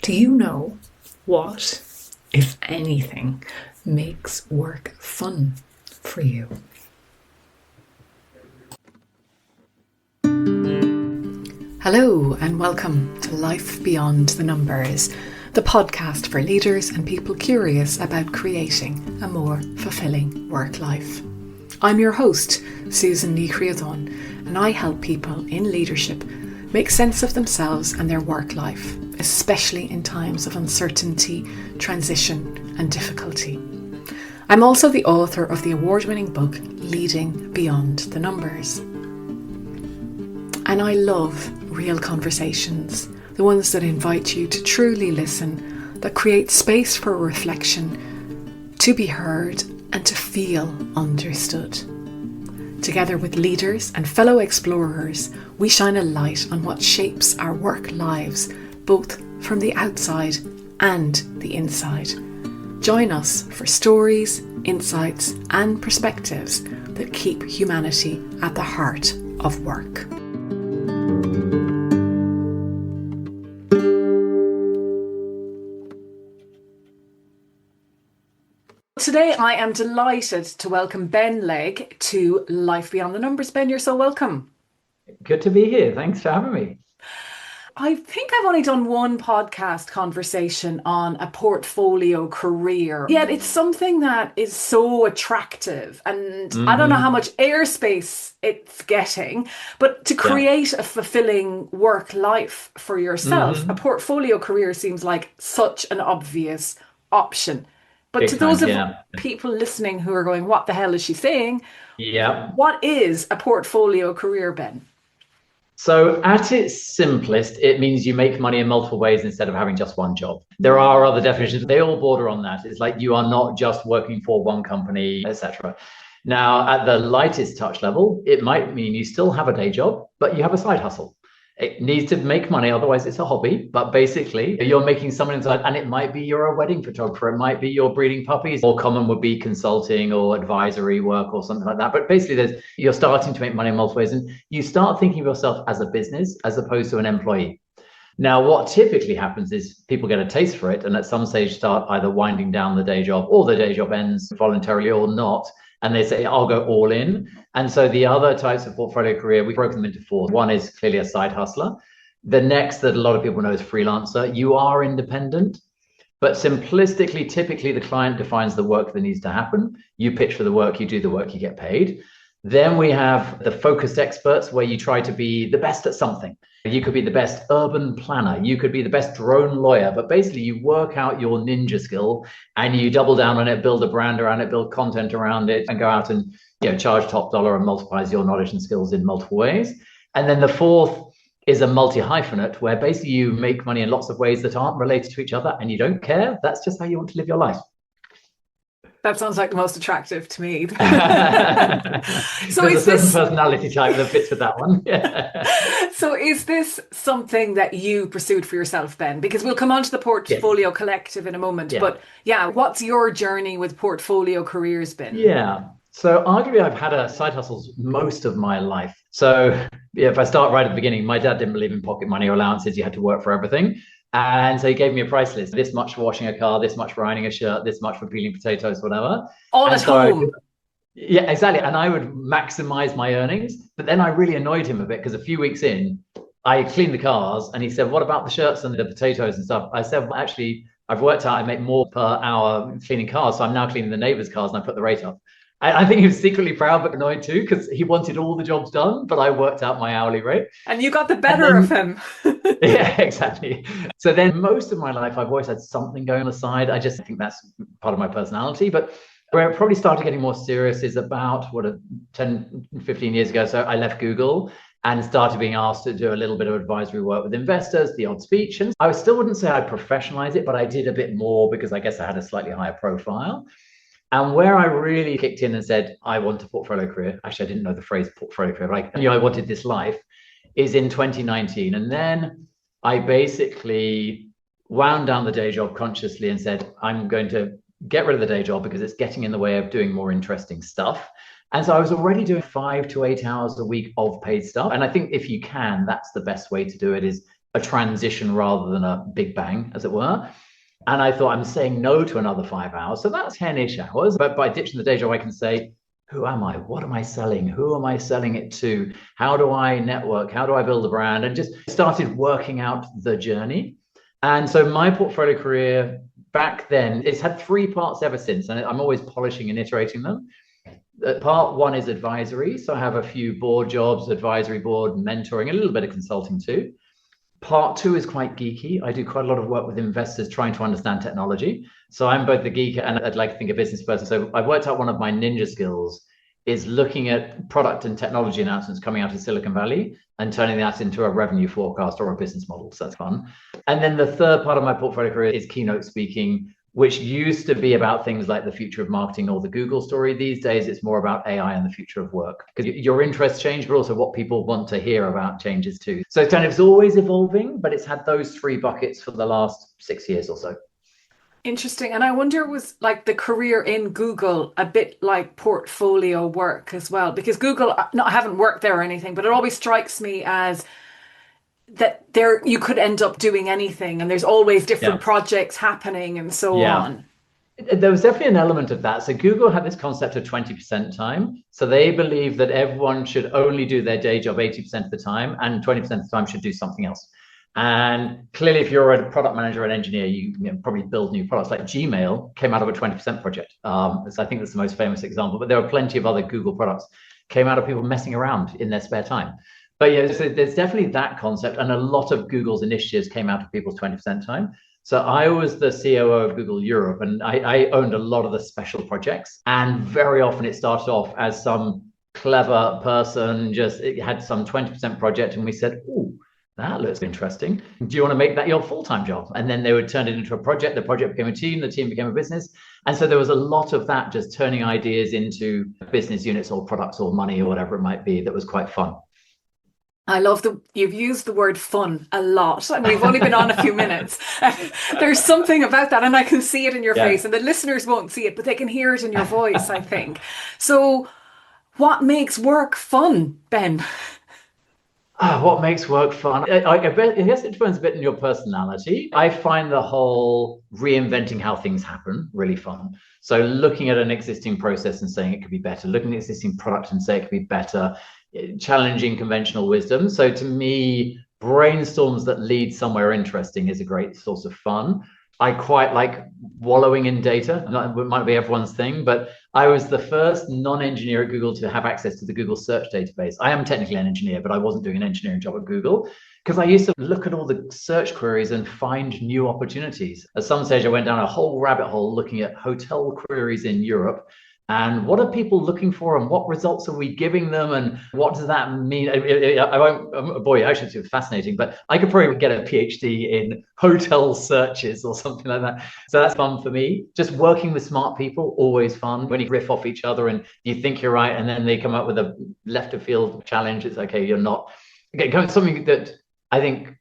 Do you know what, if anything, makes work fun for you? Hello and welcome to Life Beyond the Numbers, the podcast for leaders and people curious about creating a more fulfilling work life. I'm your host, Susan Ní Chríodáin, and I help people in leadership make sense of themselves and their work life, especially in times of uncertainty, transition and difficulty. I'm also the author of the award-winning book, Leading Beyond the Numbers. And I love real conversations, the ones that invite you to truly listen, that create space for reflection, to be heard and to feel understood. Together with leaders and fellow explorers, we shine a light on what shapes our work lives, both from the outside and the inside. Join us for stories, insights and perspectives that keep humanity at the heart of work. Today I am delighted to welcome Ben Legg to Life Beyond the Numbers. Ben, you're so welcome. Good to be here. Thanks for having me. I think I've only done one podcast conversation on a portfolio career, yet it's something that is so attractive and I don't know how much airspace it's getting, but to create a fulfilling work life for yourself, a portfolio career seems like such an obvious option. But to those of people listening who are going, what the hell is she saying? Yeah. What is a portfolio career, Ben? So at its simplest, it means you make money in multiple ways instead of having just one job. There are other definitions. They all border on that. It's like you are not just working for one company, etc. Now, at the lightest touch level, it might mean you still have a day job, but you have a side hustle. It needs to make money, otherwise it's a hobby. But basically, you're making someone inside, and it might be you're a wedding photographer, it might be you're breeding puppies. More common would be consulting or advisory work or something like that. But basically, you're starting to make money in multiple ways, and you start thinking of yourself as a business as opposed to an employee. Now, what typically happens is people get a taste for it, and at some stage start either winding down the day job, or the day job ends voluntarily or not. And they say, I'll go all in. And so the other types of portfolio career, we broke them into four. One is clearly a side hustler. The next that a lot of people know is freelancer. You are independent, but simplistically, typically the client defines the work that needs to happen. You pitch for the work, you do the work, you get paid. Then we have the focused experts, where you try to be the best at something. You could be the best urban planner. You could be the best drone lawyer, but basically you work out your ninja skill and you double down on it, build a brand around it, build content around it, and go out and charge top dollar and multiplies your knowledge and skills in multiple ways. And then the fourth is a multi-hyphenate, where basically you make money in lots of ways that aren't related to each other and you don't care. That's just how you want to live your life. That sounds like the most attractive to me. So there's a certain personality type that fits with that one. So is this something that you pursued for yourself, Ben? Because we'll come on to the Portfolio Collective in a moment. But what's your journey with portfolio careers been? So arguably I've had a side hustles most of my life. So if I start right at the beginning, my dad didn't believe in pocket money or allowances. You had to work for everything. And so he gave me a price list. This much for washing a car, this much for ironing a shirt, this much for peeling potatoes, whatever. All at home. Yeah, exactly. And I would maximize my earnings. But then I really annoyed him a bit, because a few weeks in, I cleaned the cars and he said, what about the shirts and the potatoes and stuff? I said, well, actually, I've worked out I make more per hour cleaning cars. So I'm now cleaning the neighbor's cars and I put the rate up. I think he was secretly proud but annoyed too, because he wanted all the jobs done, but I worked out my hourly rate. And you got the better of him. Yeah, exactly. So then most of my life, I've always had something going on the side. I just think that's part of my personality. But where it probably started getting more serious is about 10, 15 years ago. So I left Google and started being asked to do a little bit of advisory work with investors, the odd speech. And I still wouldn't say I professionalized it, but I did a bit more because I guess I had a slightly higher profile. And where I really kicked in and said, I want a portfolio career, actually, I didn't know the phrase portfolio career, but I knew I wanted this life, is in 2019. And then I basically wound down the day job consciously and said, I'm going to get rid of the day job because it's getting in the way of doing more interesting stuff. And so I was already doing 5 to 8 hours a week of paid stuff. And I think if you can, that's the best way to do it, is a transition rather than a big bang, as it were. And I thought, I'm saying no to another 5 hours. So that's 10-ish hours. But by ditching the day job, I can say, who am I? What am I selling? Who am I selling it to? How do I network? How do I build a brand? And just started working out the journey. And so my portfolio career back then, it's had 3 parts ever since. And I'm always polishing and iterating them. Part 1 is advisory. So I have a few board jobs, advisory board, mentoring, a little bit of consulting too. Part 2 is quite geeky. I do quite a lot of work with investors trying to understand technology. So I'm both the geek and I'd like to think a business person. So I've worked out one of my ninja skills is looking at product and technology announcements coming out of Silicon Valley and turning that into a revenue forecast or a business model. So that's fun. And then the third part of my portfolio career is keynote speaking, which used to be about things like the future of marketing or the Google story. These days, it's more about AI and the future of work, because your interests change, but also what people want to hear about changes too. So it's always evolving, but it's had those 3 buckets for the last 6 years or so. Interesting. And I wonder, was like the career in Google a bit like portfolio work as well? Because Google, no, I haven't worked there or anything, but it always strikes me as that there you could end up doing anything and there's always different projects happening and so on. There was definitely an element of that. So Google had this concept of 20% time. So they believe that everyone should only do their day job 80% of the time and 20% of the time should do something else. And clearly, if you're a product manager or an engineer, you probably build new products. Like Gmail came out of a 20% project. So I think that's the most famous example. But there are plenty of other Google products came out of people messing around in their spare time. But yeah, so there's definitely that concept. And a lot of Google's initiatives came out of people's 20% time. So I was the COO of Google Europe, and I owned a lot of the special projects. And very often it started off as some clever person, it had some 20% project. And we said, oh, that looks interesting. Do you want to make that your full-time job? And then they would turn it into a project. The project became a team. The team became a business. And so there was a lot of that, just turning ideas into business units or products or money or whatever it might be. That was quite fun. I love you've used the word fun a lot, and we've only been on a few minutes. There's something about that, and I can see it in your face, and the listeners won't see it, but they can hear it in your voice, I think. So what makes work fun, Ben? What makes work fun? I guess it depends a bit on your personality. I find the whole reinventing how things happen really fun. So looking at an existing process and saying it could be better, looking at an existing product and say it could be better, challenging conventional wisdom. So to me, brainstorms that lead somewhere interesting is a great source of fun. I quite like wallowing in data. It might be everyone's thing, but I was the first non-engineer at Google to have access to the Google search database. I am technically an engineer, but I wasn't doing an engineering job at Google because I used to look at all the search queries and find new opportunities. At some stage, I went down a whole rabbit hole looking at hotel queries in Europe. And what are people looking for, and what results are we giving them, and what does that mean? I won't, boy, actually, it's fascinating, but I could probably get a PhD in hotel searches or something like that. So that's fun for me. Just working with smart people, always fun. When you riff off each other and you think you're right, and then they come up with a left of field challenge, it's okay, you're not. Okay, something that I think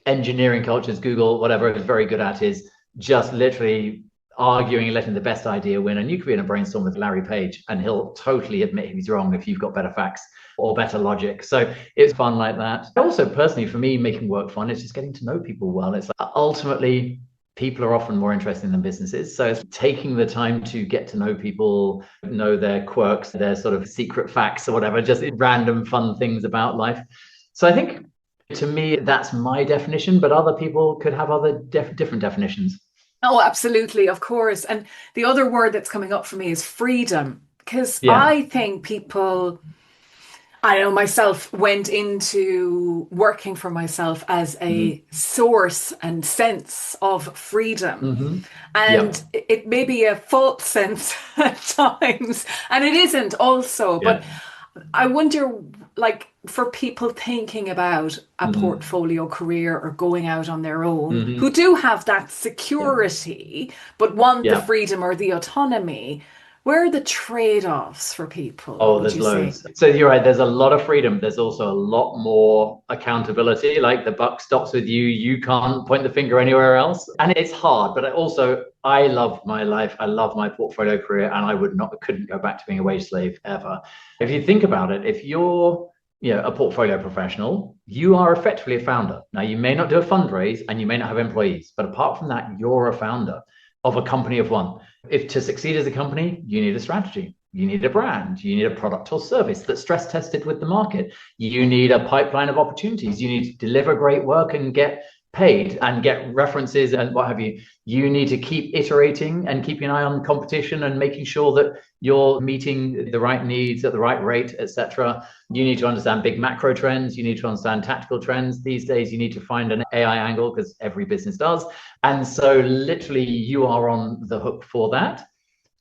engineering cultures, Google, whatever, is very good at is just literally arguing and letting the best idea win. And you could be in a brainstorm with Larry Page and he'll totally admit he's wrong if you've got better facts or better logic. So it's fun like that. Also, personally, for me, making work fun is just getting to know people well. It's like, ultimately, people are often more interesting than businesses. So it's taking the time to get to know people, know their quirks, their sort of secret facts or whatever, just random fun things about life. So I think to me, that's my definition, but other people could have other different definitions. Oh, absolutely, of course. And the other word that's coming up for me is freedom, because I think people, I know myself, went into working for myself as a source and sense of freedom. And it may be a false sense at times, and it isn't also, but I wonder, like, for people thinking about a portfolio career or going out on their own, who do have that security, but want the freedom or the autonomy, where are the trade-offs for people? Oh, there's loads. So you're right, there's a lot of freedom. There's also a lot more accountability. Like the buck stops with you. You can't point the finger anywhere else. And it's hard, but I love my life. I love my portfolio career, and I couldn't go back to being a wage slave ever. If you think about it, if you're a portfolio professional, you are effectively a founder. Now, you may not do a fundraise and you may not have employees, but apart from that, you're a founder of a company of one. If to succeed as a company, you need a strategy, you need a brand, you need a product or service that's stress tested with the market, you need a pipeline of opportunities, you need to deliver great work and get paid and get references and what have you. You need to keep iterating and keeping an eye on competition and making sure that you're meeting the right needs at the right rate, etc. You need to understand big macro trends. You need to understand tactical trends. These days, you need to find an AI angle because every business does. And so literally you are on the hook for that.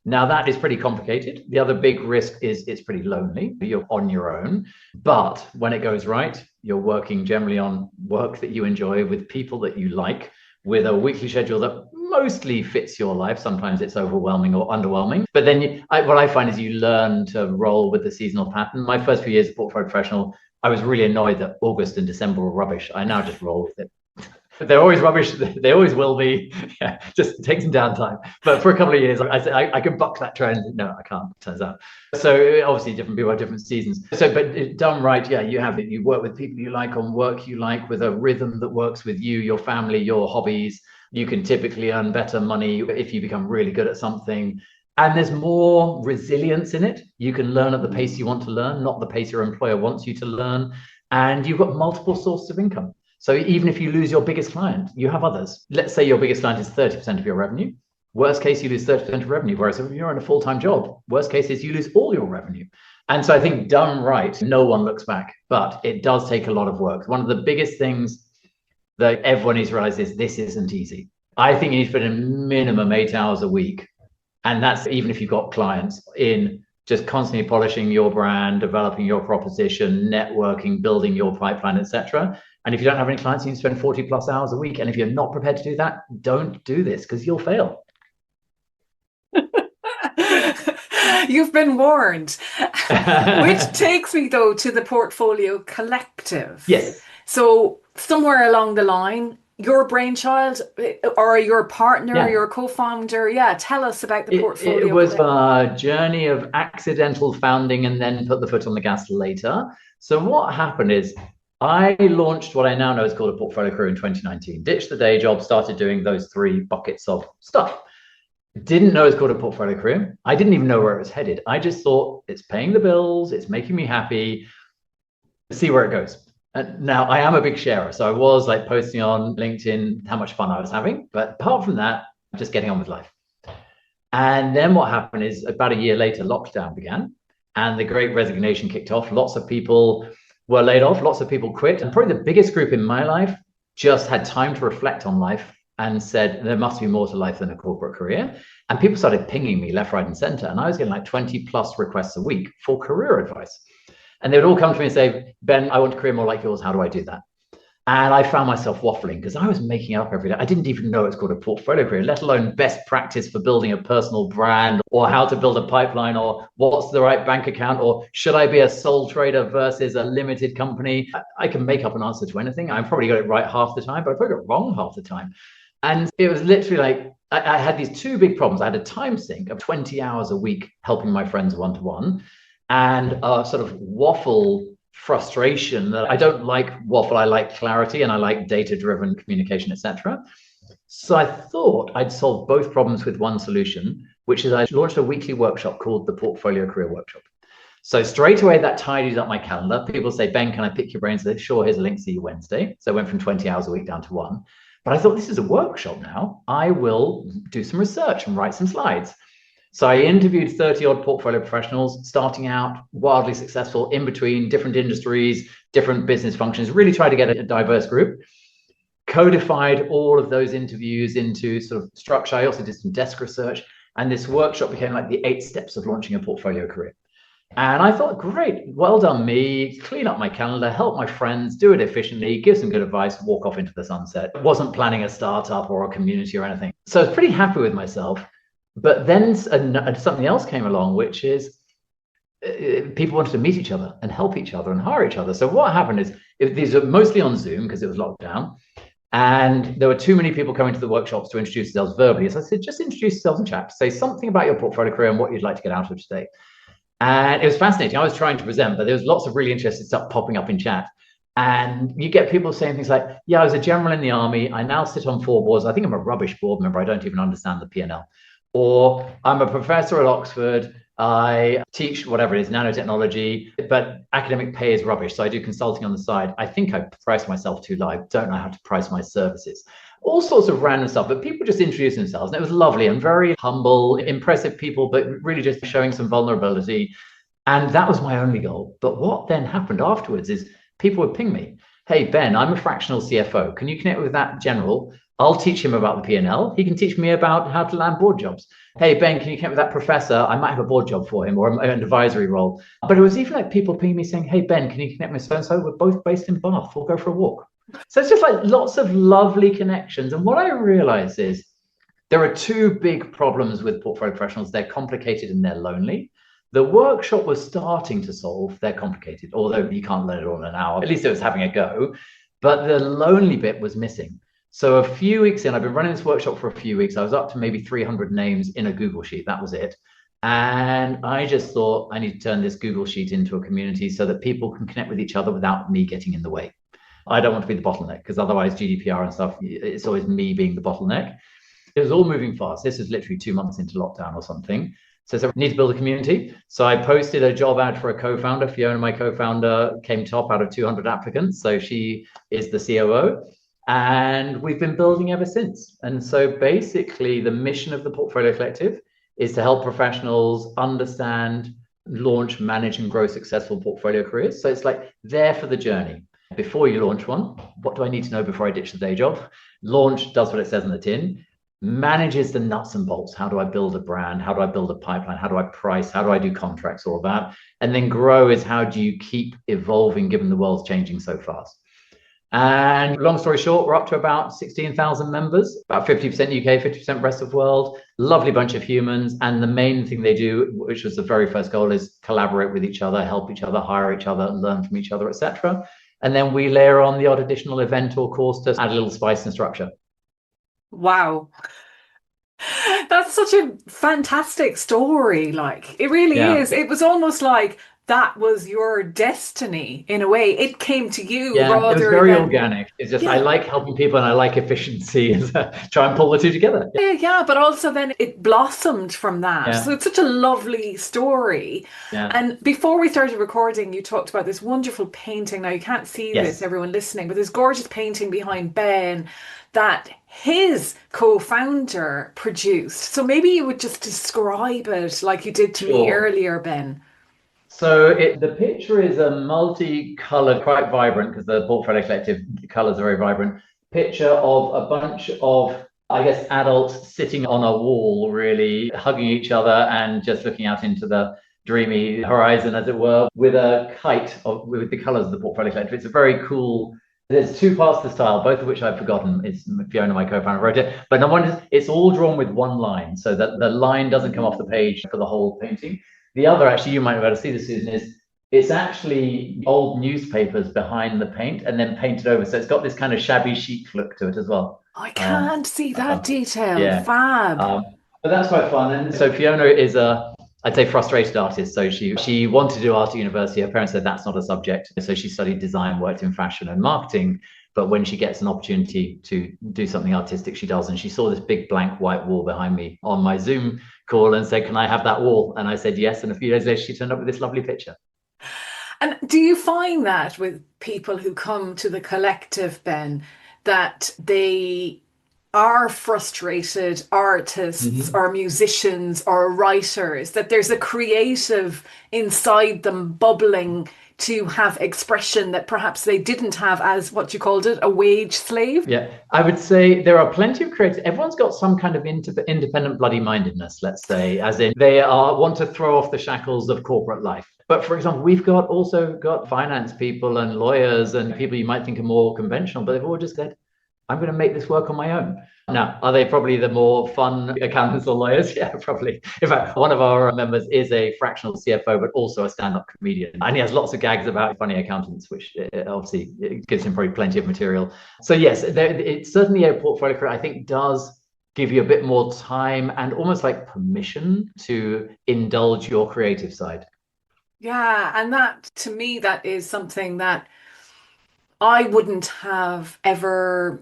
Now, that is pretty complicated. The other big risk is it's pretty lonely. You're on your own. But when it goes right, you're working generally on work that you enjoy with people that you like, with a weekly schedule that mostly fits your life. Sometimes it's overwhelming or underwhelming. But then what I find is you learn to roll with the seasonal pattern. My first few years as a portfolio professional, I was really annoyed that August and December were rubbish. I now just roll with it. They're always rubbish. They always will be. Yeah, just take some downtime. But for a couple of years, I can buck that trend. No, I can't, turns out. So obviously different people have different seasons. So, but done right, yeah, you work with people you like on work you like with a rhythm that works with you, your family, your hobbies. You can typically earn better money if you become really good at something. And there's more resilience in it. You can learn at the pace you want to learn, not the pace your employer wants you to learn. And you've got multiple sources of income. So even if you lose your biggest client, you have others. Let's say your biggest client is 30% of your revenue. Worst case, you lose 30% of revenue. Whereas if you're in a full-time job, worst case is you lose all your revenue. And so I think done right, no one looks back, but it does take a lot of work. One of the biggest things that everyone needs to realize is this isn't easy. I think you need to put in minimum 8 hours a week. And that's even if you've got clients in just constantly polishing your brand, developing your proposition, networking, building your pipeline, etc. And if you don't have any clients, you can spend 40 plus hours a week. And if you're not prepared to do that, don't do this because you'll fail. You've been warned. Which takes me, though, to the Portfolio Collective. Yes. So somewhere along the line, your brainchild or your partner, your co-founder, tell us about the Portfolio It was a journey of accidental founding and then put the foot on the gas later. So what happened is I launched what I now know is called a portfolio career in 2019. Ditched the day job, started doing those 3 buckets of stuff. Didn't know it was called a portfolio career. I didn't even know where it was headed. I just thought it's paying the bills, it's making me happy. See where it goes. And now I am a big sharer, so I was like posting on LinkedIn how much fun I was having. But apart from that, just getting on with life. And then what happened is about a year later, lockdown began and the great resignation kicked off. Lots of people were laid off, lots of people quit. And probably the biggest group in my life just had time to reflect on life and said, there must be more to life than a corporate career. And people started pinging me left, right, and center. And I was getting like 20 plus requests a week for career advice. And they would all come to me and say, Ben, I want a career more like yours. How do I do that? And I found myself waffling because I was making it up every day. I didn't even know it's called a portfolio career, let alone best practice for building a personal brand or how to build a pipeline or what's the right bank account or should I be a sole trader versus a limited company? I can make up an answer to anything. I probably got it right half the time, but I probably got it wrong half the time. And it was literally like, I had these 2 big problems. I had a time sink of 20 hours a week helping my friends one-to-one and a sort of waffle frustration that I don't like waffle. I like clarity and I like data-driven communication, etc. So I thought I'd solve both problems with one solution, which is I launched a weekly workshop called the Portfolio Career Workshop. So straight away that tidied up my calendar. People say, Ben, can I pick your brains? Sure, here's a link, see you Wednesday. So I went from 20 hours a week down to 1. But I thought this is a workshop now. I will do some research and write some slides. So I interviewed 30 odd portfolio professionals, starting out wildly successful in between different industries, different business functions, really tried to get a diverse group, codified all of those interviews into sort of structure. I also did some desk research, and this workshop became like the 8 steps of launching a portfolio career. And I thought, great, well done me, clean up my calendar, help my friends, do it efficiently, give some good advice, walk off into the sunset. Wasn't planning a startup or a community or anything. So I was pretty happy with myself. But then something else came along, which is people wanted to meet each other and help each other and hire each other. So what happened is these are mostly on Zoom because it was locked down. And there were too many people coming to the workshops to introduce themselves verbally. So I said, just introduce yourselves in chat. Say something about your portfolio career and what you'd like to get out of today. And it was fascinating. I was trying to present, but there was lots of really interesting stuff popping up in chat. And you get people saying things like, yeah, I was a general in the army. I now sit on 4 boards. I think I'm a rubbish board member. I don't even understand the P&L. Or I'm a professor at Oxford. I teach whatever it is, nanotechnology, but academic pay is rubbish. So I do consulting on the side. I think I price myself too low. I don't know how to price my services. All sorts of random stuff, but people just introduced themselves. And it was lovely and very humble, impressive people, but really just showing some vulnerability. And that was my only goal. But what then happened afterwards is people would ping me. Hey, Ben, I'm a fractional CFO. Can you connect with that general? I'll teach him about the P&L. He can teach me about how to land board jobs. Hey, Ben, can you connect with that professor? I might have a board job for him or an advisory role. But it was even like people pinging me saying, hey, Ben, can you connect with so-and-so? We're both based in Bath. We'll go for a walk. So it's just like lots of lovely connections. And what I realize is there are 2 big problems with portfolio professionals. They're complicated and they're lonely. The workshop was starting to solve they're complicated, although you can't learn it all in an hour. At least it was having a go. But the lonely bit was missing. So a few weeks in, I've been running this workshop for a few weeks. I was up to maybe 300 names in a Google Sheet. That was it. And I just thought I need to turn this Google Sheet into a community so that people can connect with each other without me getting in the way. I don't want to be the bottleneck because otherwise GDPR and stuff, it's always me being the bottleneck. It was all moving fast. This is literally 2 months into lockdown or something. So I need to build a community. So I posted a job ad for a co-founder. Fiona, my co-founder, came top out of 200 applicants. So she is the COO. And we've been building ever since. And so basically the mission of the Portfolio Collective is to help professionals understand, launch, manage, and grow successful portfolio careers. So it's like there for the journey. Before you launch one, what do I need to know before I ditch the day job? Launch does what it says on the tin. Manages the nuts and bolts. How do I build a brand? How do I build a pipeline? How do I price? How do I do contracts? All of that. And then grow is how do you keep evolving given the world's changing so fast? And long story short, we're up to about 16,000 members, about 50% UK, 50% rest of the world, lovely bunch of humans. And the main thing they do, which was the very first goal, is collaborate with each other, help each other, hire each other, learn from each other, etc. And then we layer on the odd additional event or course to add a little spice and structure. Wow. That's such a fantastic story. Like, it really is. It was almost like that was your destiny in a way. It came to you rather it was very than organic. It's just I like helping people and I like efficiency and try and pull the 2 together. Yeah, but also then it blossomed from that. Yeah. So it's such a lovely story. Yeah. And before we started recording, you talked about this wonderful painting. Now you can't see Yes. this, everyone listening, but this gorgeous painting behind Ben that his co-founder produced. So maybe you would just describe it like you did to me earlier, Ben. So the picture is a multicolored, quite vibrant, because the Portfolio Collective colors are very vibrant, picture of a bunch of, I guess, adults sitting on a wall, really hugging each other and just looking out into the dreamy horizon, as it were, with a kite with the colors of the Portfolio Collective. It's a very cool. There's 2 parts to the style, both of which I've forgotten. It's Fiona, my co-founder, wrote it. But number one is it's all drawn with one line, so that the line doesn't come off the page for the whole painting. The other, actually, you might be able to see this, Susan, is it's actually old newspapers behind the paint and then painted over. So it's got this kind of shabby chic look to it as well. I can't see that detail. Yeah. Fab. But that's quite fun. And so Fiona is I'd say frustrated artist. So she wanted to do art at university. Her parents said that's not a subject. So she studied design, worked in fashion and marketing. But when she gets an opportunity to do something artistic, she does. And she saw this big blank white wall behind me on my Zoom call and said, can I have that wall? And I said, yes. And a few days later, she turned up with this lovely picture. And do you find that with people who come to the collective, Ben, that they are frustrated artists or musicians or writers, that there's a creative inside them bubbling to have expression that perhaps they didn't have as, what you called it, a wage slave? Yeah, I would say there are plenty of creators. Everyone's got some kind of independent bloody mindedness, let's say, as in they want to throw off the shackles of corporate life. But for example, we've also got finance people and lawyers and people you might think are more conventional, but they've all just said, I'm going to make this work on my own. Now, are they probably the more fun accountants or lawyers? Yeah, probably. In fact, one of our members is a fractional CFO, but also a stand-up comedian. And he has lots of gags about funny accountants, which obviously it gives him probably plenty of material. So yes, it's certainly a portfolio career, I think, does give you a bit more time and almost like permission to indulge your creative side. Yeah, and that to me, that is something that I wouldn't have ever,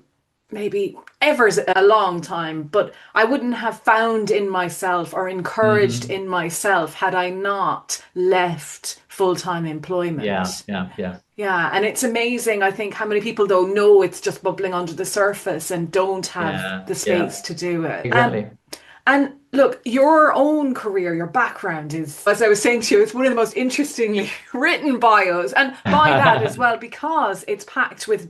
maybe ever is a long time, but I wouldn't have found in myself or encouraged Hmm. in myself had I not left full-time Yeah, employment. yeah, yeah, Yeah, and it's amazing, I think, how many people don't know it's just bubbling under the surface and don't have yeah, the yeah, space to do it. exactly. And look, your own career, your background is, as I was saying to you, it's one of the most interestingly written bios. And by that as well, because it's packed with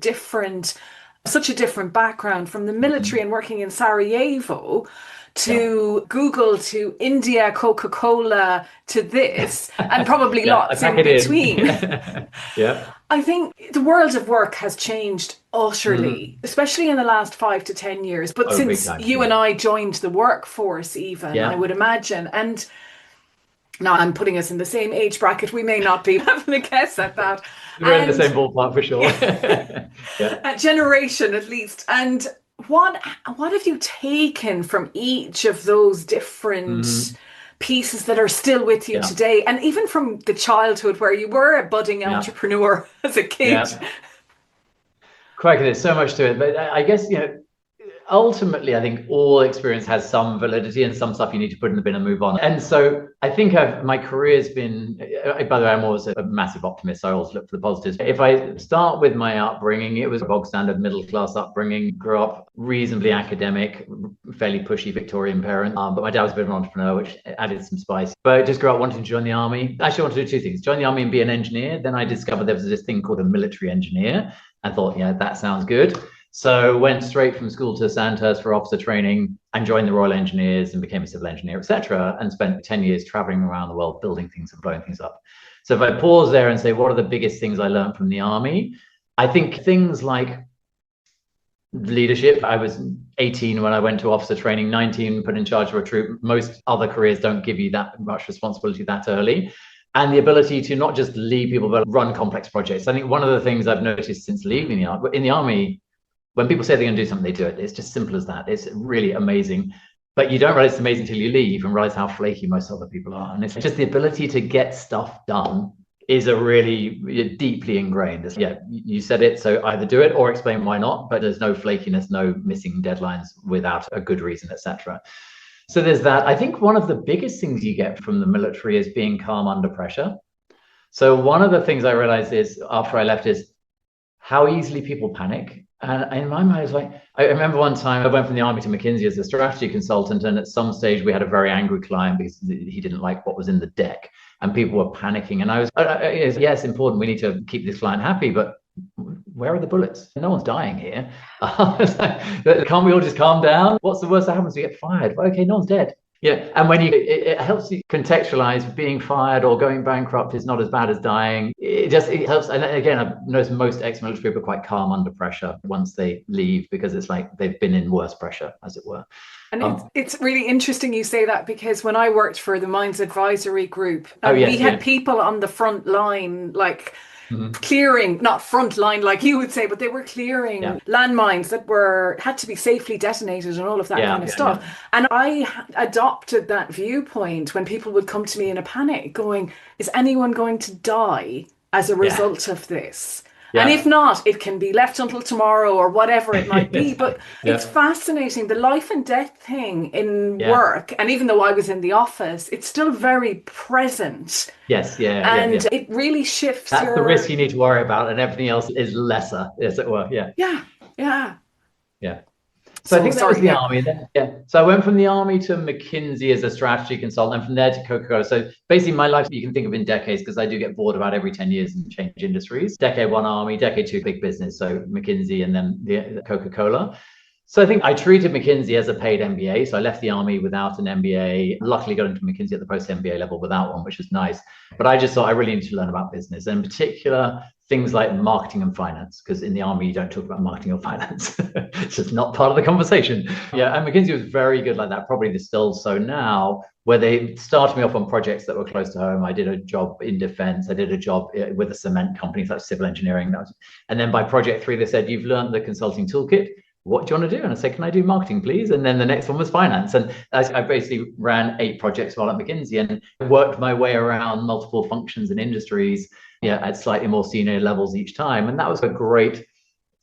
such a different background from the military Mhm. and working in Sarajevo Yeah. to Google to India, Coca-Cola to this, and probably Yeah, I lots pack in it in. between. Yeah. I think the world of work has changed utterly, Mm. especially in the last 5 to 10 years. But Oh, big since time. you Yeah. and I joined the workforce, even, I Yeah. would imagine, and now I'm putting us in the same age bracket, we may not be having a guess at that. We're in the And same ballpark for sure. Yeah. a generation at least. And what what have you taken from each of those different Hmm. pieces that are still with you Yeah. today? And even from the childhood where you were a budding Yeah. entrepreneur as a kid. Yeah. Crikey, there's so much to it. But I guess, ultimately, I think all experience has some validity and some stuff you need to put in the bin and move on. And so I think my career's been, by the way, I'm always a massive optimist. So I always look for the positives. If I start with my upbringing, it was a bog standard middle class upbringing, grew up reasonably academic, fairly pushy Victorian parent. But my dad was a bit of an entrepreneur, which added some spice. But I just grew up wanting to join the army. Actually, I wanted to do two things: join the army and be an engineer. Then I discovered there was this thing called a military engineer. I thought, yeah, that sounds good. So went straight from school to Sandhurst for officer training and joined the Royal Engineers and became a civil engineer, etc. And spent 10 years traveling around the world, building things and blowing things up. So if I pause there and say, what are the biggest things I learned from the army? I think things like leadership. I was 18 when I went to officer training, 19 put in charge of a troop. Most other careers don't give you that much responsibility that early. And the ability to not just lead people, but run complex projects. I think one of the things I've noticed since leaving in the army, when people say they're going to do something, they do it. It's just simple as that. It's really amazing. But you don't realize it's amazing until you leave and realize how flaky most other people are. And it's just the ability to get stuff done is a really deeply ingrained. It's, yeah, you said it, so either do it or explain why not. But there's no flakiness, no missing deadlines without a good reason, etc. So there's that. I think one of the biggest things you get from the military is being calm under pressure. So one of the things I realized is after I left is how easily people panic. And in my mind, I was like, I remember one time I went from the army to McKinsey as a strategy consultant. And at some stage, we had a very angry client because he didn't like what was in the deck. And people were panicking. And I was, yeah, it's important. We need to keep this client happy. But where are the bullets? No one's dying here. Can't we all just calm down? What's the worst that happens? We get fired. Okay, no one's dead. Yeah, and when it helps you contextualize being fired or going bankrupt is not as bad as dying. It helps. And again, I've noticed most ex-military people are quite calm under pressure once they leave because it's like they've been in worse pressure, as it were. And it's really interesting you say that because when I worked for the Mines Advisory Group, Oh and we yes, had yeah. people on the front line, like Mhm. clearing, not front line like you would say, but they were Yeah, clearing landmines that had to be safely detonated and all of that kind yeah, of yeah, stuff. yeah, And I adopted that viewpoint when people would come to me in a panic, going, "Is anyone going to die as a yeah, result of this?" And if yeah. not, it can be left until tomorrow or whatever it might be. But it's Yeah, fascinating. The life and death thing in yeah. work, and even though I was in the office, it's still very present. Yes, yeah, yeah, And yeah. it really shifts That's the risk your, you need to worry about, and everything else is lesser, as it were. Yeah, yeah, yeah. yeah. So I So think that was sorry, the yeah. army. Then, yeah. So I went from the army to McKinsey as a strategy consultant, and from there to Coca-Cola. So basically, my life you can think of in decades because I do get bored about every 10 years and change industries. Decade one, army. Decade two, big business. So McKinsey, and then the Coca-Cola. So I think I treated McKinsey as a paid MBA. So I left the army without an MBA. Luckily, got into McKinsey at the post MBA level without one, which was nice. But I just thought I really need to learn about business, and in particular things like marketing and finance, because in the army you don't talk about marketing or finance. It's just not part of the conversation. Yeah, and McKinsey was very good like that. Probably still so now, where they started me off on projects that were close to home. I did a job in defense. I did a job with a cement company, that's civil engineering. And then by project three, they said, you've learned the consulting toolkit. what do you want to do? And I said, can I do marketing, please? And then the next one was finance. And I basically ran 8 projects while at McKinsey and worked my way around multiple functions and industries, at slightly more senior levels each time. And that was a great,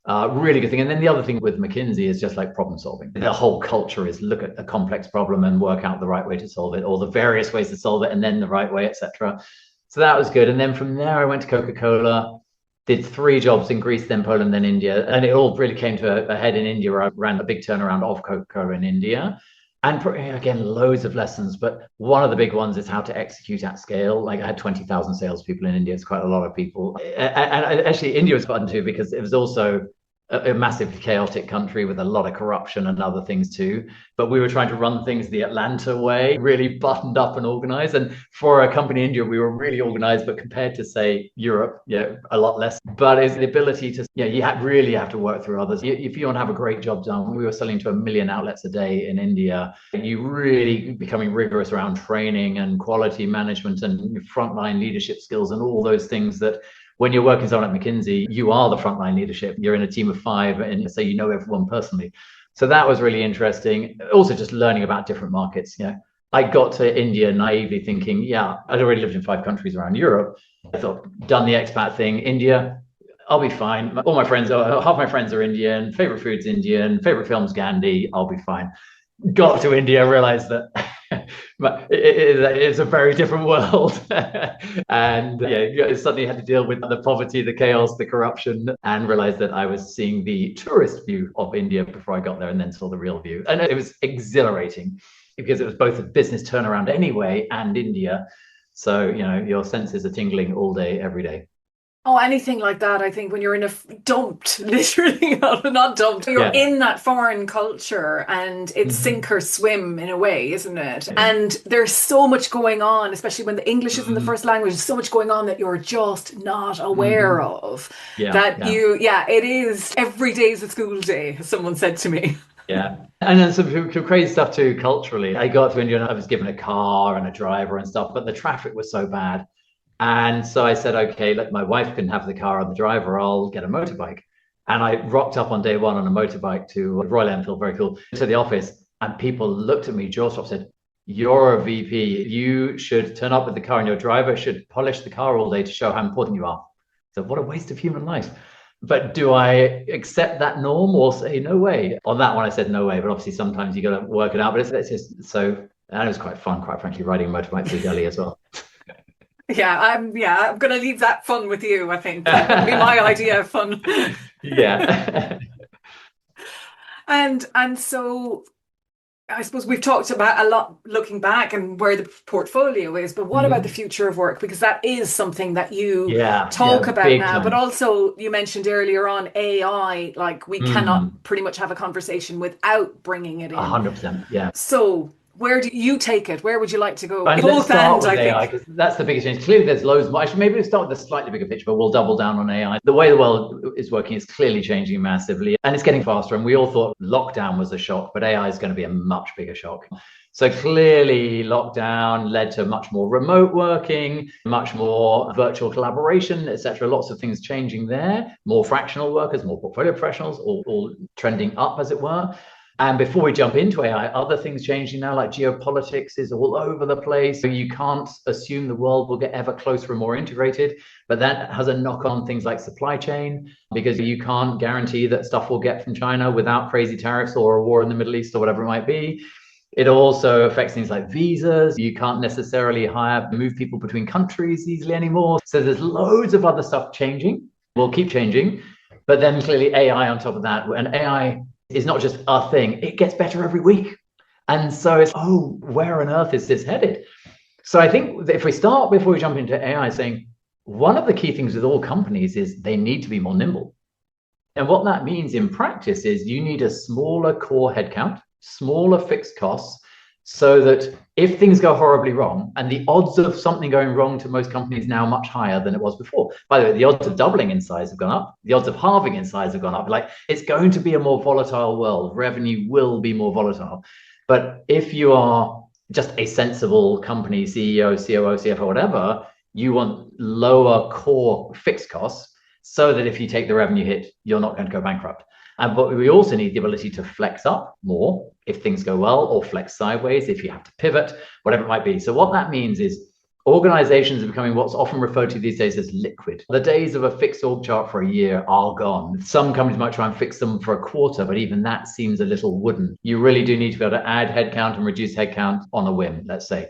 really good thing. And then the other thing with McKinsey is just like problem solving. The whole culture is look at a complex problem and work out the right way to solve it, or the various ways to solve it, and then the right way, etc. So that was good. And then from there, I went to Coca-Cola, did 3 jobs in Greece, then Poland, then India. And it all really came to a head in India, where I ran a big turnaround of Coca-Cola in India. And again, loads of lessons. But one of the big ones is how to execute at scale. Like I had 20,000 salespeople in India. It's quite a lot of people. And actually, India was fun too, because it was also a massively chaotic country with a lot of corruption and other things too. But we were trying to run things the Atlanta way, really buttoned up and organized. And for a company in India, we were really organized, but compared to, say, Europe, a lot less. But it's the ability to, you really have to work through others. If you want to have a great job done, we were selling to 1 million outlets a day in India. You really becoming rigorous around training and quality management and frontline leadership skills and all those things that, when you're working someone at McKinsey, you are the frontline leadership. You're in a team of 5 and so you know everyone personally. So that was really interesting. Also just learning about different markets. I got to India naively thinking, I'd already lived in 5 countries around Europe. I thought, done the expat thing, India, I'll be fine. All my friends, half my friends are Indian, favorite food's Indian, favorite film's Gandhi, I'll be fine. Got to India, realized that it's a very different world. And suddenly had to deal with the poverty, the chaos, the corruption, and realized that I was seeing the tourist view of India before I got there, and then saw the real view. And it was exhilarating because it was both a business turnaround anyway and India. So, your senses are tingling all day, every day. Oh, anything like that. I think when you're in dumped, literally, not dumped, you're in that foreign culture and it's sink or swim in a way, isn't it? Yeah. And there's so much going on, especially when the English isn't the first language, so much going on that you're just not aware of. It is every day is a school day, as someone said to me. Yeah. And then some crazy stuff too, culturally. I got to India and I was given a car and a driver and stuff, but the traffic was so bad. And so I said, okay, my wife can have the car and the driver, I'll get a motorbike. And I rocked up on day 1 on a motorbike to Royal Enfield, very cool, to the office. And people looked at me, jaw dropped, said, you're a VP. You should turn up with the car and your driver should polish the car all day to show how important you are. So what a waste of human life. But do I accept that norm or say, no way? On that one, I said, no way. But obviously, sometimes you got to work it out. But it's just so, and it was quite fun, quite frankly, riding a motorbike through Delhi as well. I'm going to leave that fun with you, I think. That would be my idea of fun. Yeah. And so I suppose we've talked about a lot looking back and where the portfolio is, but what about the future of work? Because that is something that you talk about now, time. But also you mentioned earlier on AI, like we cannot pretty much have a conversation without bringing it in. 100%, yeah. So where do you take it? Where would you like to go? Let's start with AI, because that's the biggest change. Clearly, there's loads more. Actually, maybe we'll start with a slightly bigger picture, but we'll double down on AI. The way the world is working is clearly changing massively, and it's getting faster. And we all thought lockdown was a shock, but AI is going to be a much bigger shock. So clearly, lockdown led to much more remote working, much more virtual collaboration, etc. Lots of things changing there. More fractional workers, more portfolio professionals, all trending up, as it were. And before we jump into AI, other things changing now, like geopolitics is all over the place. So you can't assume the world will get ever closer and more integrated, but that has a knock on things like supply chain, because you can't guarantee that stuff will get from China without crazy tariffs or a war in the Middle East or whatever it might be. It also affects things like visas. You can't necessarily move people between countries easily anymore. So there's loads of other stuff changing. Will keep changing, but then clearly AI on top of that, and AI is not just a thing, it gets better every week. And so it's, where on earth is this headed? So I think if we start, before we jump into AI, saying one of the key things with all companies is they need to be more nimble. And what that means in practice is you need a smaller core headcount, smaller fixed costs, so that if things go horribly wrong, and the odds of something going wrong to most companies now much higher than it was before. By the way, the odds of doubling in size have gone up. The odds of halving in size have gone up. Like, it's going to be a more volatile world. Revenue will be more volatile. But if you are just a sensible company, CEO, COO, CFO, whatever, you want lower core fixed costs so that if you take the revenue hit, you're not going to go bankrupt. But we also need the ability to flex up more if things go well, or flex sideways if you have to pivot, whatever it might be. So what that means is organizations are becoming what's often referred to these days as liquid. The days of a fixed org chart for a year are gone. Some companies might try and fix them for a quarter, but even that seems a little wooden. You really do need to be able to add headcount and reduce headcount on a whim, let's say.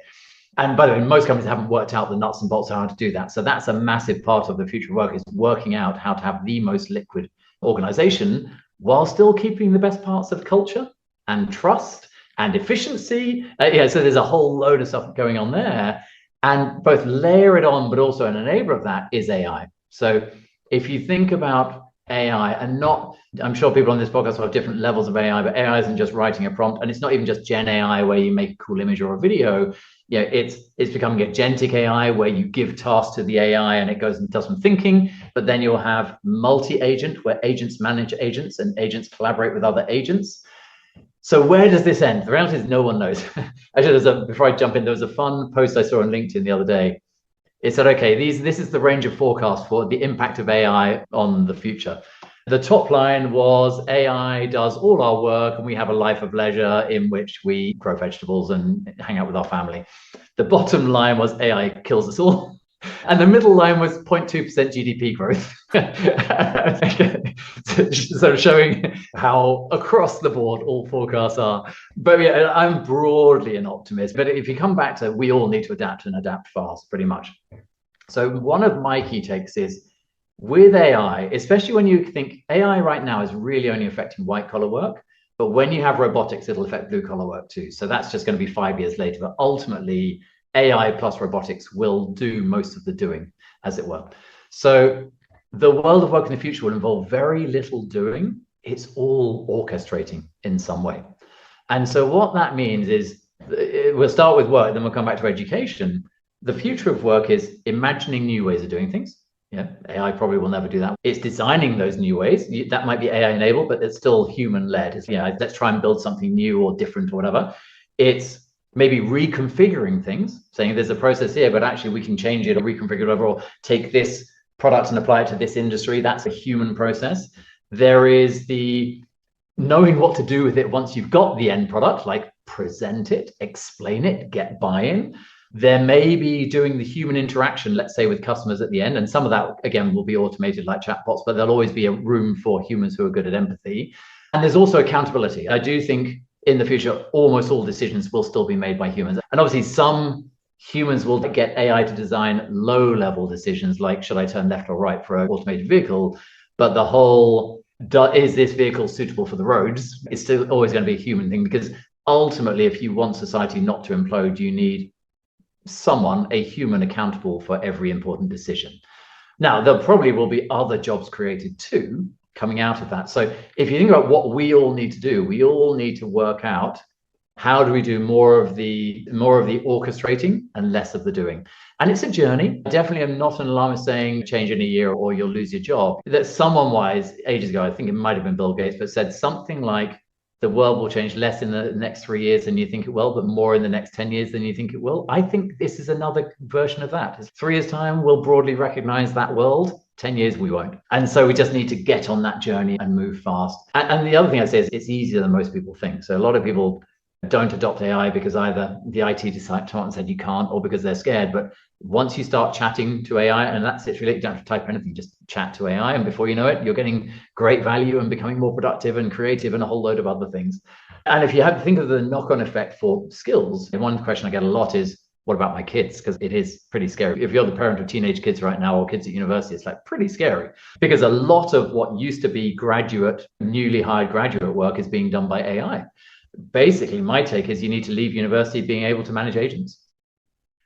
And by the way, most companies haven't worked out the nuts and bolts of how to do that. So that's a massive part of the future of work, is working out how to have the most liquid organization while still keeping the best parts of culture and trust and efficiency. So there's a whole load of stuff going on there. And both layer it on, but also an enabler of that is AI. So if you think about AI, and not, I'm sure people on this podcast have different levels of AI, but AI isn't just writing a prompt, and it's not even just Gen AI where you make a cool image or a video. It's becoming agentic AI where you give tasks to the AI and it goes and does some thinking, but then you'll have multi-agent where agents manage agents and agents collaborate with other agents. So where does this end? The reality is no one knows. Actually, before I jump in, there was a fun post I saw on LinkedIn the other day. It said, okay, this is the range of forecast for the impact of AI on the future. The top line was AI does all our work and we have a life of leisure in which we grow vegetables and hang out with our family. The bottom line was AI kills us all. And the middle line was 0.2% GDP growth. Sort of showing how across the board all forecasts are. But yeah, I'm broadly an optimist. But if you come back to, we all need to adapt and adapt fast, pretty much. So one of my key takes is, with AI, especially when you think AI right now is really only affecting white collar work, but when you have robotics, it'll affect blue collar work too. So that's just going to be 5 years later. But ultimately, AI plus robotics will do most of the doing, as it were. So the world of work in the future will involve very little doing. It's all orchestrating in some way. And so what that means is, we'll start with work, then we'll come back to education. The future of work is imagining new ways of doing things. AI probably will never do that. It's designing those new ways. That might be AI enabled, but it's still human led. It's, let's try and build something new or different or whatever. It's maybe reconfiguring things, saying there's a process here, but actually we can change it or reconfigure it over, or take this product and apply it to this industry. That's a human process. There is the knowing what to do with it once you've got the end product, like present it, explain it, get buy-in. There may be doing the human interaction, let's say, with customers at the end. And some of that, again, will be automated like chatbots, but there'll always be a room for humans who are good at empathy. And there's also accountability. I do think in the future, almost all decisions will still be made by humans. And obviously, some humans will get AI to design low-level decisions, like, should I turn left or right for an automated vehicle? But the whole, is this vehicle suitable for the roads? It's still always going to be a human thing, because ultimately, if you want society not to implode, you need someone, a human, accountable for every important decision. Now, there probably will be other jobs created too, coming out of that. So if you think about what we all need to do, we all need to work out, how do we do more of the orchestrating and less of the doing? And it's a journey. I definitely am not an alarmist saying change in a year or you'll lose your job. That someone wise, ages ago, I think it might have been Bill Gates, but said something like, the world will change less in the next 3 years than you think it will, but more in the next 10 years than you think it will. I think this is another version of that. In 3 years' time, we'll broadly recognize that world. 10 years, we won't. And so we just need to get on that journey and move fast. And the other thing I say is it's easier than most people think. So a lot of people don't adopt AI because either the IT decided and said you can't, or because they're scared. But once you start chatting to AI, and that's it really, you don't have to type anything, just chat to AI. And before you know it, you're getting great value and becoming more productive and creative and a whole load of other things. And if you have to think of the knock-on effect for skills, one question I get a lot is, what about my kids? Because it is pretty scary. If you're the parent of teenage kids right now or kids at university, it's like pretty scary, because a lot of what used to be newly hired graduate work is being done by AI. Basically, my take is you need to leave university being able to manage agents.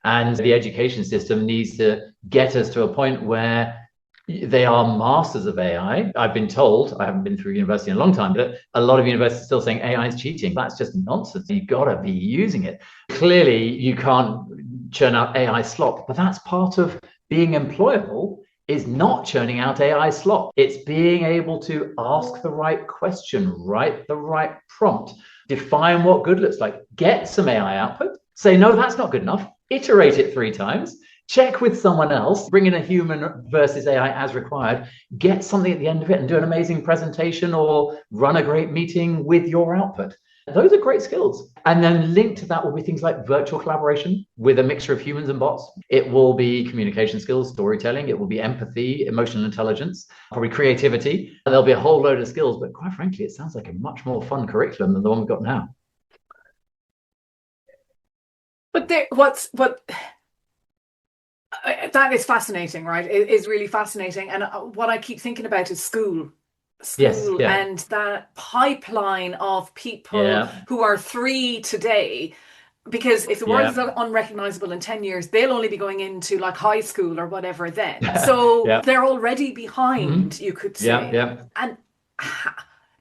And the education system needs to get us to a point where they are masters of AI. I've been told, I haven't been through university in a long time, but a lot of universities are still saying AI is cheating. That's just nonsense. You've got to be using it. Clearly, you can't churn out AI slop, but that's part of being employable, is not churning out AI slop. It's being able to ask the right question, write the right prompt, define what good looks like, get some AI output, say, no, that's not good enough, iterate it 3 times, check with someone else, bring in a human versus AI as required, get something at the end of it and do an amazing presentation or run a great meeting with your output. Those are great skills. And then linked to that will be things like virtual collaboration with a mixture of humans and bots. It will be communication skills, storytelling. It will be empathy, emotional intelligence, probably creativity. And there'll be a whole load of skills. But quite frankly, it sounds like a much more fun curriculum than the one we've got now. But that is fascinating, right? It is really fascinating. And what I keep thinking about is school. Yes, yeah. And that pipeline of people who are 3 today, because if the world is unrecognizable in 10 years, they'll only be going into like high school or whatever then. So they're already behind, you could say. And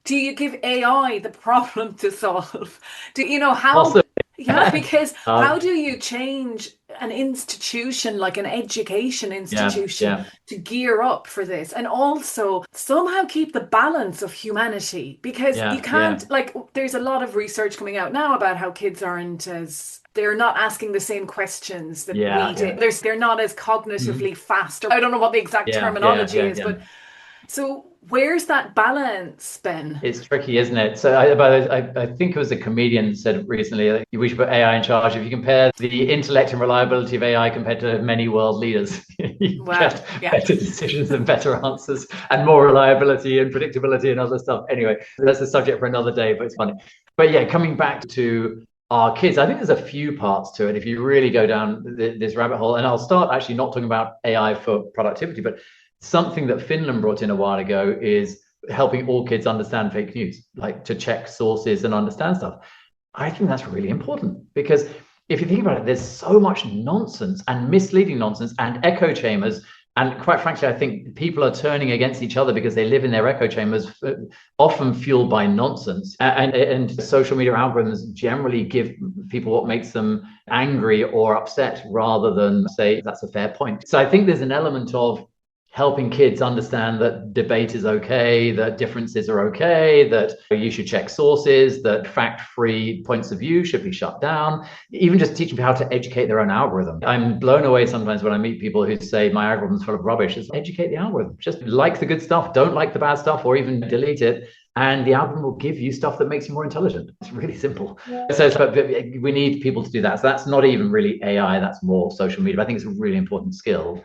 do you give AI the problem to solve? Do you know how? Possibly. Yeah, because how do you change an institution like an education institution to gear up for this and also somehow keep the balance of humanity? Because you can't, like, there's a lot of research coming out now about how kids aren't as, they're not asking the same questions that we did. They're not as cognitively faster. I don't know what the exact terminology is, but so where's that balance, Ben? It's tricky, isn't it? So I think it was a comedian said recently that we should put AI in charge. If you compare the intellect and reliability of AI compared to many world leaders, you get better decisions and better answers and more reliability and predictability and other stuff. Anyway, that's a subject for another day, but it's funny. But yeah, coming back to our kids, I think there's a few parts to it. If you really go down this rabbit hole, and I'll start actually not talking about AI for productivity, but something that Finland brought in a while ago is helping all kids understand fake news, like to check sources and understand stuff. I think that's really important because if you think about it, there's so much nonsense and misleading nonsense and echo chambers. And quite frankly, I think people are turning against each other because they live in their echo chambers, often fueled by nonsense. And social media algorithms generally give people what makes them angry or upset rather than say that's a fair point. So I think there's an element of helping kids understand that debate is okay, that differences are okay, that you should check sources, that fact-free points of view should be shut down, even just teaching people how to educate their own algorithm. I'm blown away sometimes when I meet people who say my algorithm's full of rubbish. It's educate the algorithm. Just like the good stuff, don't like the bad stuff, or even delete it. And the algorithm will give you stuff that makes you more intelligent. It's really simple. So but we need people to do that. So that's not even really AI, that's more social media. But I think it's a really important skill.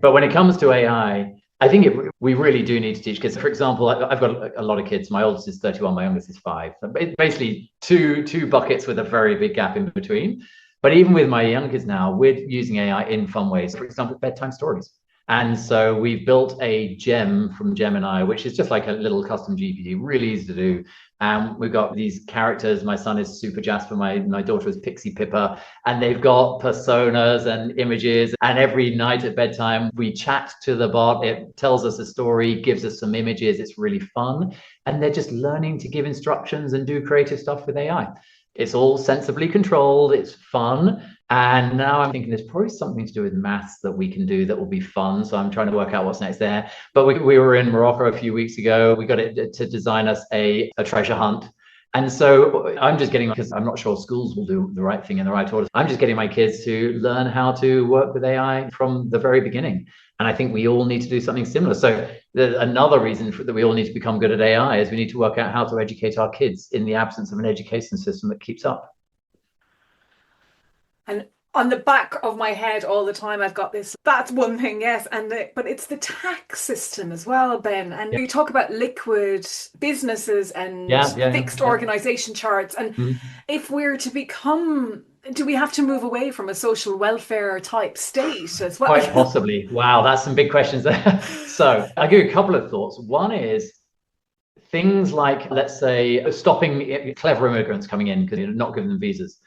But when it comes to AI, I think we really do need to teach kids. For example, I've got a lot of kids. My oldest is 31, my youngest is 5. Basically, two buckets with a very big gap in between. But even with my young kids now, we're using AI in fun ways. For example, bedtime stories. And so we've built a gem from Gemini, which is just like a little custom GPT, really easy to do. And we've got these characters. My son is Super Jasper, my daughter is Pixie Pippa, and they've got personas and images. And every night at bedtime, we chat to the bot. It tells us a story, gives us some images. It's really fun. And they're just learning to give instructions and do creative stuff with AI. It's all sensibly controlled. It's fun. And now I'm thinking there's probably something to do with maths that we can do that will be fun. So I'm trying to work out what's next there. But we were in Morocco a few weeks ago. We got it to design us a treasure hunt. And so I'm just getting, because I'm not sure schools will do the right thing in the right order. I'm just getting my kids to learn how to work with AI from the very beginning. And I think we all need to do something similar. So another reason that we all need to become good at AI is we need to work out how to educate our kids in the absence of an education system that keeps up. And on the back of my head all the time, I've got this, that's one thing, yes. But it's the tax system as well, Ben. And you talk about liquid businesses and fixed organization charts. And if we're to become, do we have to move away from a social welfare type state as well? Quite possibly. Wow, that's some big questions there. So I'll give you a couple of thoughts. One is things like, let's say, stopping clever immigrants coming in because you're not giving them visas.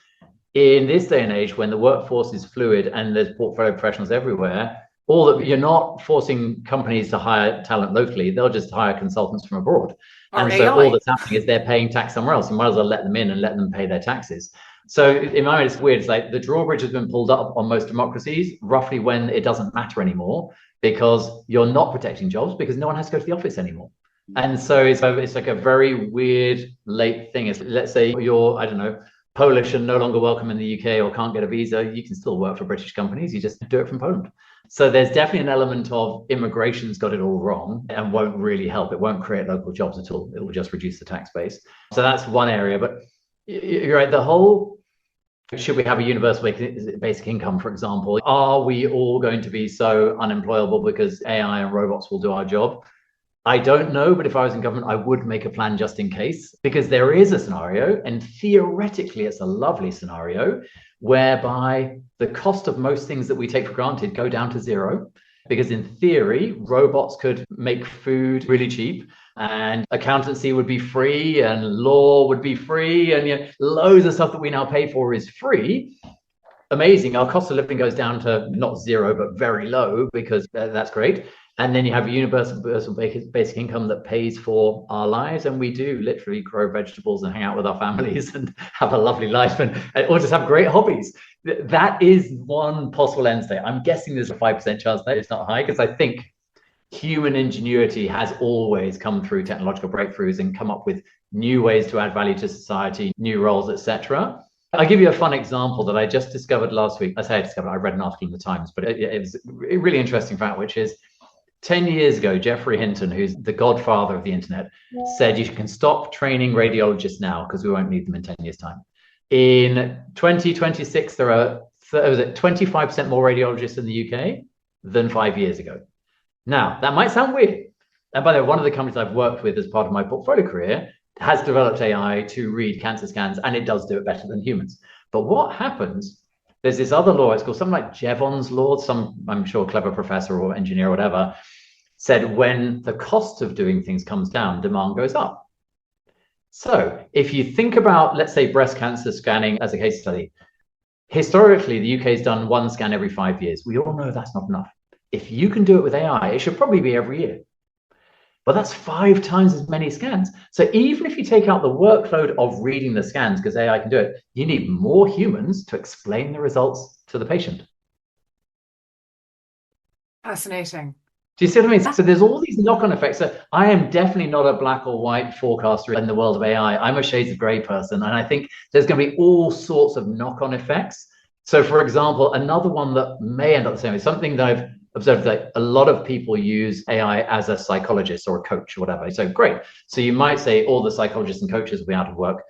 In this day and age, when the workforce is fluid and there's portfolio professionals everywhere, you're not forcing companies to hire talent locally. They'll just hire consultants from abroad. And so all that's happening is they're paying tax somewhere else. You might as well let them in and let them pay their taxes. So in my mind, it's weird. It's like the drawbridge has been pulled up on most democracies roughly when it doesn't matter anymore because you're not protecting jobs because no one has to go to the office anymore. And so it's like a very weird late thing. Let's say you're, I don't know, Polish and no longer welcome in the UK or can't get a visa, you can still work for British companies. You just do it from Poland. So there's definitely an element of immigration's got it all wrong and won't really help. It won't create local jobs at all. It will just reduce the tax base. So that's one area. But you're right, the whole, should we have a universal basic income, for example? Are we all going to be so unemployable because AI and robots will do our job? I don't know, but if I was in government, I would make a plan just in case, because there is a scenario, and theoretically, it's a lovely scenario, whereby the cost of most things that we take for granted go down to zero. Because in theory, robots could make food really cheap, and accountancy would be free, and law would be free, and loads of stuff that we now pay for is free. Amazing. Our cost of living goes down to not zero, but very low, because that's great. And then you have a universal basic income that pays for our lives. And we do literally grow vegetables and hang out with our families and have a lovely life, or just have great hobbies. That is one possible end state. I'm guessing there's a 5% chance that it's not high, because I think human ingenuity has always come through technological breakthroughs and come up with new ways to add value to society, new roles, etc. I'll give you a fun example that I just discovered last week. I read an article in the Times, but it was a really interesting fact, which is 10 years ago, Geoffrey Hinton, who's the godfather of the internet, said you can stop training radiologists now because we won't need them in 10 years' time. In 2026, there are 25% more radiologists in the UK than 5 years ago. Now, that might sound weird. And by the way, one of the companies I've worked with as part of my portfolio career has developed AI to read cancer scans, and it does do it better than humans. But what happens, there's this other law, it's called something like Jevons law, some, I'm sure, clever professor or engineer or whatever, said when the cost of doing things comes down, demand goes up. So if you think about, let's say, breast cancer scanning as a case study, historically, the UK has done one scan every 5 years. We all know that's not enough. If you can do it with AI, it should probably be every year. But that's 5 times as many scans. So even if you take out the workload of reading the scans, because AI can do it, you need more humans to explain the results to the patient. Fascinating. Do you see what I mean? So there's all these knock-on effects. So I am definitely not a black or white forecaster in the world of AI. I'm a shades of gray person. And I think there's going to be all sorts of knock-on effects. So for example, another one that may end up the same is something that I've observed, that a lot of people use AI as a psychologist or a coach or whatever. So great. So you might say all the psychologists and coaches will be out of work,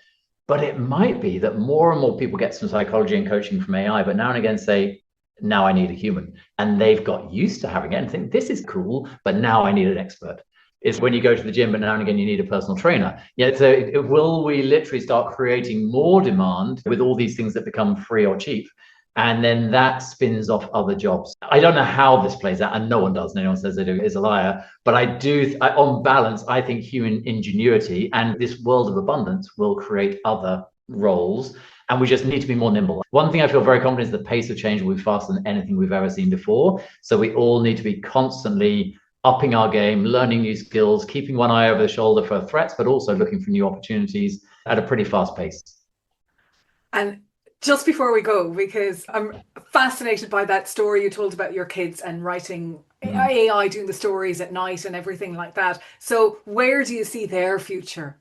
but it might be that more and more people get some psychology and coaching from AI, but now and again say, now I need a human. And they've got used to having it and think, this is cool, but now I need an expert. It's when you go to the gym, but now and again you need a personal trainer. Yeah. So will we literally start creating more demand with all these things that become free or cheap? And then that spins off other jobs. I don't know how this plays out, and no one does. And anyone says they do is a liar. But on balance, I think human ingenuity and this world of abundance will create other roles. And we just need to be more nimble. One thing I feel very confident is the pace of change will be faster than anything we've ever seen before. So we all need to be constantly upping our game, learning new skills, keeping one eye over the shoulder for threats, but also looking for new opportunities at a pretty fast pace. And just before we go, because I'm fascinated by that story you told about your kids and writing AI, doing the stories at night and everything like that. So where do you see their future?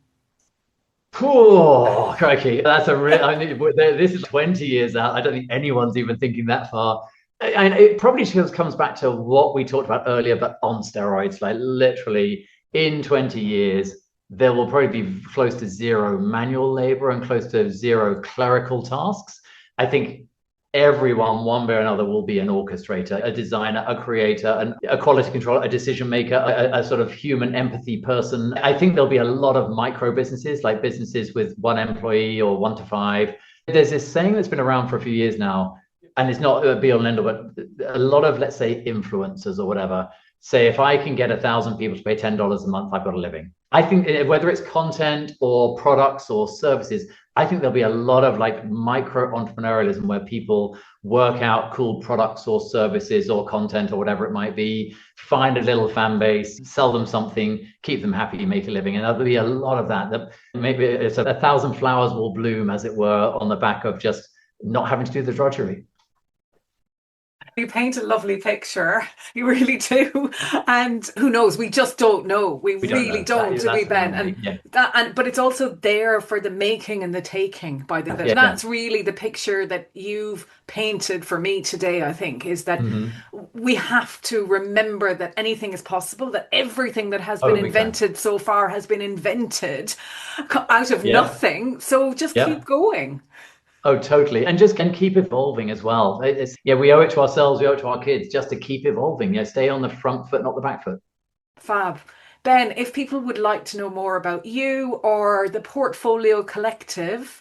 Oh, crikey. That's this is 20 years out. I don't think anyone's even thinking that far. And it probably just comes back to what we talked about earlier, but on steroids. Like literally in 20 years, there will probably be close to zero manual labor and close to zero clerical tasks. I think everyone, one way or another, will be an orchestrator, a designer, a creator, a quality controller, a decision maker, a sort of human empathy person. I think there'll be a lot of micro businesses, like businesses with 1 employee or 1 to 5. There's this saying that's been around for a few years now, and it's not a be all and end all, but a lot of, let's say, influencers or whatever, say, if I can get 1,000 people to pay $10 a month, I've got a living. I think whether it's content or products or services, I think there'll be a lot of like micro entrepreneurialism where people work out cool products or services or content or whatever it might be, find a little fan base, sell them something, keep them happy, make a living. And there'll be a lot of that maybe it's 1,000 flowers will bloom, as it were, on the back of just not having to do the drudgery. You paint a lovely picture. You really do. And who knows? We just don't know. We We don't really know. don't, do we, That's the Ben? reality. Yeah. But it's also there for the making and the taking by the. Yeah. That's really the picture that you've painted for me today, I think, is that Hmm. we have to remember that anything is possible, that everything that has been Oh, big time. invented so far has been invented out of Yeah. nothing. So just Yeah. keep going. Oh, totally. And just can keep evolving as well. Yeah, we owe it to ourselves, we owe it to our kids just to keep evolving. Yeah, stay on the front foot, not the back foot. Fab. Ben, if people would like to know more about you or the Portfolio Collective,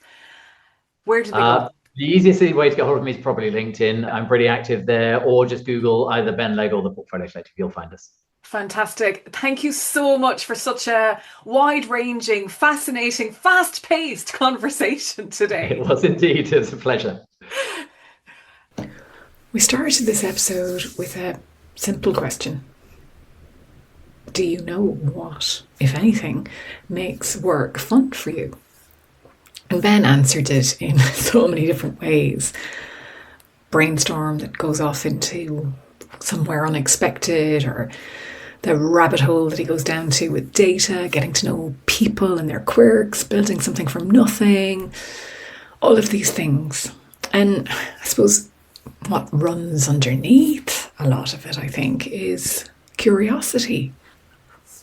where do they go? The easiest way to get hold of me is probably LinkedIn. I'm pretty active there, or just Google either Ben Legg or the Portfolio Collective. You'll find us. Fantastic. Thank you so much for such a wide-ranging, fascinating, fast-paced conversation It today. was indeed. It's a pleasure. We started this episode with a simple question. Do you know what, if anything, makes work fun for you? And Ben answered it in so many different ways. Brainstorm that goes off into somewhere unexpected, or the rabbit hole that he goes down to with data, getting to know people and their quirks, building something from nothing, all of these things. And I suppose what runs underneath a lot of it, I think, is curiosity.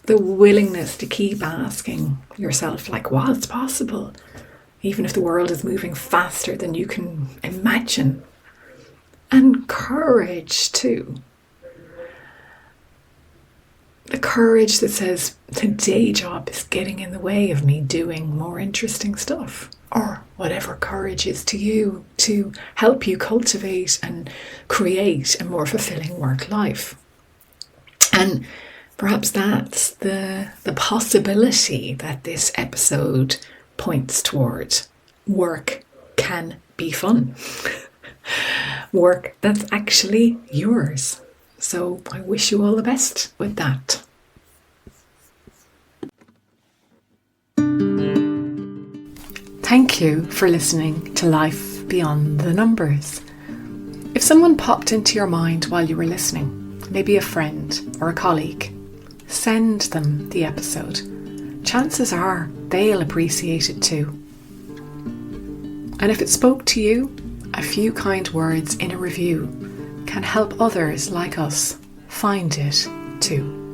The willingness to keep asking yourself, like, what's possible? Even if the world is moving faster than you can imagine. And courage, too. The courage that says the day job is getting in the way of me doing more interesting stuff. Or whatever courage is to you, to help you cultivate and create a more fulfilling work life. And perhaps that's the possibility that this episode points towards. Work can be fun. Work that's actually yours. So I wish you all the best with that. Thank you for listening to Life Beyond the Numbers. If someone popped into your mind while you were listening, maybe a friend or a colleague, send them the episode. Chances are they'll appreciate it too. And if it spoke to you, a few kind words in a review can help others like us find it too.